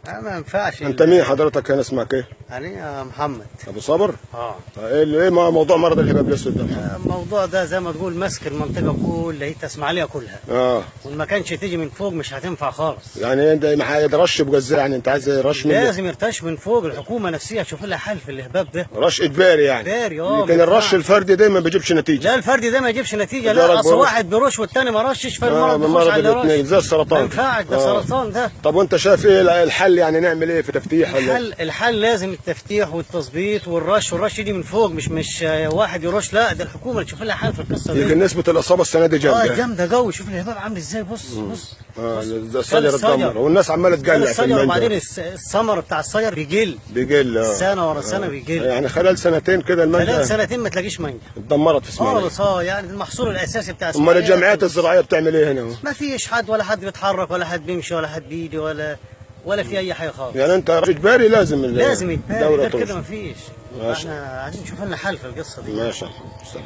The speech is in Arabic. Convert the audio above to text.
ما ينفعش. انت مين حضرتك هنا، اسمك ايه؟ انا محمد ابو صبر. ايه موضوع مرض الهباب الاسود ده؟ الموضوع ده زي ما تقول ماسك المنطقه كلها، هي اسماعيليه كلها. وان ما كانش تيجي من فوق مش هتنفع خالص. يعني انت يرش ازاي؟ يعني انت عايز رش من لازم يرتش من فوق، الحكومه نفسها تشوف لها حل في الهباب ده. رش اجباري يعني. اجباري لكن الرش الفردي ده ما بيجيبش نتيجه. لا الفردي ده ما يجيبش نتيجه، لا اصل واحد بيرش والثاني ما رشش فالمرض بيخش على الاثنين زي السرطان. ما ينفعش، ده سرطان ده. طب وانت شايف ايه الحل؟ يعني نعمل ايه في تفتيح؟ الحل لازم التفتيح والتظبيط والرش يجي من فوق، مش واحد يرش، لا ده الحكومه تشوف لها حل في القصه دي. يمكن نسبه الاصابه السنه دي جامده. جامده قوي. شوف الهباب عامل ازاي. بص الصجر اتدمر والناس عماله تقلع في الصجر، وبعدين الثمر بتاع الصجر بيقل سنه ورا سنه بيقل. يعني خلال سنتين كده المانجا، خلال سنتين ما تلاقيش مانجا، اتدمرت في اسماعيليه خالص. يعني المحصول الاساسي بتاع اسماعيليه. امال الجمعيات الزراعيه بتعمل ايه هنا؟ ما فيش حد، ولا حد بيتحرك، ولا حد بيمشي، ولا حد بيجي، ولا في اي حاجه خالص. يعني انت اجباري لازم اجباري، غير كده ما فيش. احنا عايزين نشوف لنا حل في القصه دي. ماشي. سلام.